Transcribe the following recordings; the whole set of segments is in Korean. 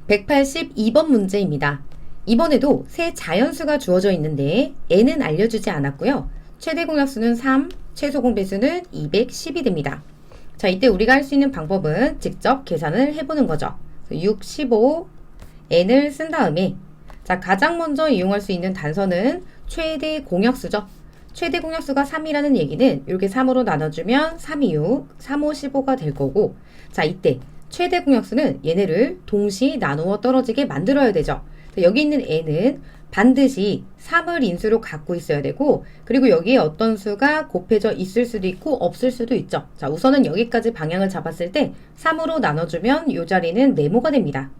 182번 문제입니다. 이번에도 세 자연수가 주어져 있는데 n은 알려주지 않았고요. 최대 공약수는 3, 최소 공배수는 210이 됩니다. 자, 이때 우리가 할 수 있는 방법은 직접 계산을 해보는 거죠. 6, 15, n을 쓴 다음에 자, 가장 먼저 이용할 수 있는 단서는 최대 공약수죠. 최대 공약수가 3이라는 얘기는 이렇게 3으로 나눠주면 3, 2, 6, 3, 5, 15가 될 거고, 자, 이때 최대 공약수는 얘네를 동시에 나누어 떨어지게 만들어야 되죠. 여기 있는 n은 반드시 3을 인수로 갖고 있어야 되고, 그리고 여기에 어떤 수가 곱해져 있을 수도 있고 없을 수도 있죠. 자, 우선은 여기까지 방향을 잡았을 때 3으로 나눠주면 이 자리는 네모가 됩니다.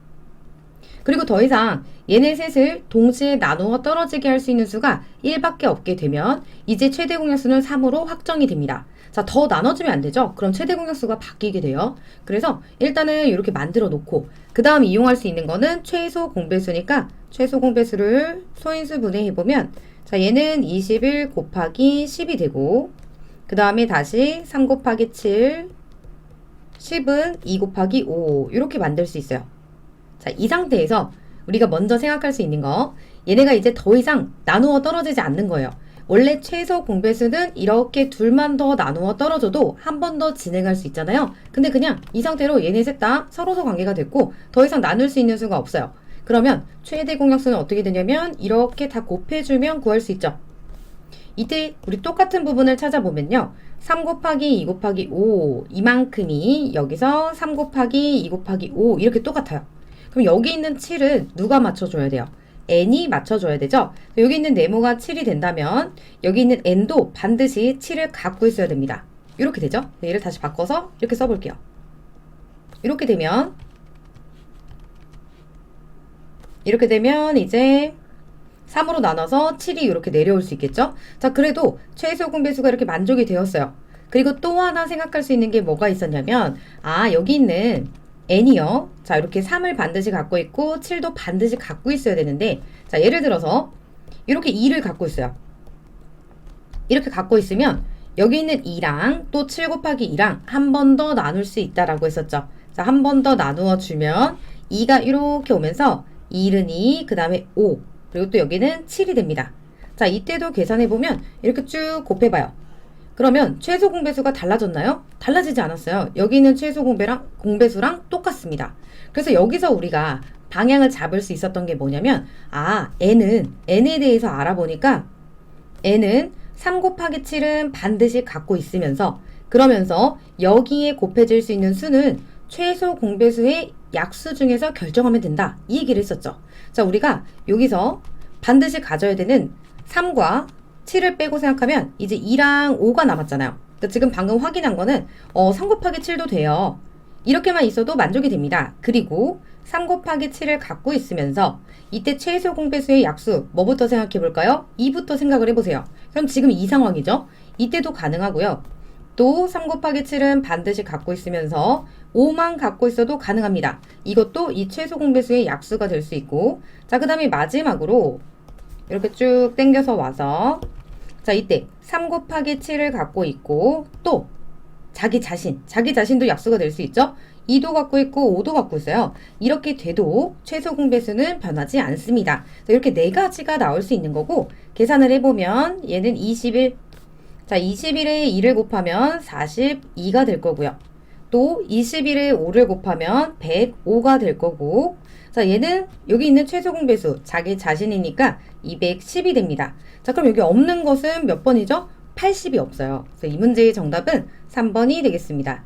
그리고 더 이상 얘네 셋을 동시에 나누어 떨어지게 할 수 있는 수가 1밖에 없게 되면 이제 최대 공약수는 3으로 확정이 됩니다. 자, 더 나눠주면 안 되죠? 그럼 최대 공약수가 바뀌게 돼요. 그래서 일단은 이렇게 만들어 놓고 그 다음 이용할 수 있는 거는 최소 공배수니까 최소 공배수를 소인수 분해해보면 자, 얘는 21 곱하기 10이 되고 그 다음에 다시 3 곱하기 7 10은 2 곱하기 5 이렇게 만들 수 있어요. 자, 이 상태에서 우리가 먼저 생각할 수 있는 거, 얘네가 이제 더 이상 나누어 떨어지지 않는 거예요. 원래 최소 공배수는 이렇게 둘만 더 나누어 떨어져도 한 번 더 진행할 수 있잖아요. 근데 그냥 이 상태로 얘네 셋 다 서로서 관계가 됐고 더 이상 나눌 수 있는 수가 없어요. 그러면 최대 공약수는 어떻게 되냐면 이렇게 다 곱해주면 구할 수 있죠. 이때 우리 똑같은 부분을 찾아보면요. 3 곱하기 2 곱하기 5 이만큼이 여기서 3 곱하기 2 곱하기 5 이렇게 똑같아요. 그럼 여기 있는 7은 누가 맞춰줘야 돼요? n이 맞춰줘야 되죠? 여기 있는 네모가 7이 된다면 여기 있는 n도 반드시 7을 갖고 있어야 됩니다. 이렇게 되죠? 얘를 다시 바꿔서 이렇게 써볼게요. 이렇게 되면 이제 3으로 나눠서 7이 이렇게 내려올 수 있겠죠? 자, 그래도 최소 공배수가 이렇게 만족이 되었어요. 그리고 또 하나 생각할 수 있는 게 뭐가 있었냐면 여기 있는 n이요. 자, 이렇게 3을 반드시 갖고 있고 7도 반드시 갖고 있어야 되는데 자, 예를 들어서 이렇게 2를 갖고 있어요. 이렇게 갖고 있으면 여기 있는 2랑 또 7 곱하기 2랑 한 번 더 나눌 수 있다라고 했었죠. 자, 한 번 더 나누어 주면 2가 이렇게 오면서 2는 2, 그 다음에 5, 그리고 또 여기는 7이 됩니다. 자, 이때도 계산해보면 이렇게 쭉 곱해봐요. 그러면 최소 공배수가 달라졌나요? 달라지지 않았어요. 여기 있는 최소 공배수랑 똑같습니다. 그래서 여기서 우리가 방향을 잡을 수 있었던 게 뭐냐면 n에 대해서 알아보니까 n은 3 곱하기 7은 반드시 갖고 있으면서 그러면서 여기에 곱해질 수 있는 수는 최소 공배수의 약수 중에서 결정하면 된다. 이 얘기를 했었죠. 자, 우리가 여기서 반드시 가져야 되는 3과 7을 빼고 생각하면 이제 2랑 5가 남았잖아요. 그러니까 지금 방금 확인한 거는 3 곱하기 7도 돼요. 이렇게만 있어도 만족이 됩니다. 그리고 3 곱하기 7을 갖고 있으면서 이때 최소 공배수의 약수 뭐부터 생각해 볼까요? 2부터 생각을 해보세요. 그럼 지금 이 상황이죠. 이때도 가능하고요. 또 3 곱하기 7은 반드시 갖고 있으면서 5만 갖고 있어도 가능합니다. 이것도 이 최소 공배수의 약수가 될 수 있고 자, 그 다음에 마지막으로 이렇게 쭉 당겨서 와서 자, 이때 3 곱하기 7을 갖고 있고 또 자기 자신도 약수가 될 수 있죠. 2도 갖고 있고 5도 갖고 있어요. 이렇게 돼도 최소 공배수는 변하지 않습니다. 이렇게 네 가지가 나올 수 있는 거고 계산을 해보면 얘는 21 자, 21에 2를 곱하면 42가 될 거고요. 또 21에 5를 곱하면 105가 될 거고 자, 얘는 여기 있는 최소 공배수 자기 자신이니까 210이 됩니다. 자, 그럼 여기 없는 것은 몇 번이죠? 80이 없어요. 그래서 이 문제의 정답은 3번이 되겠습니다.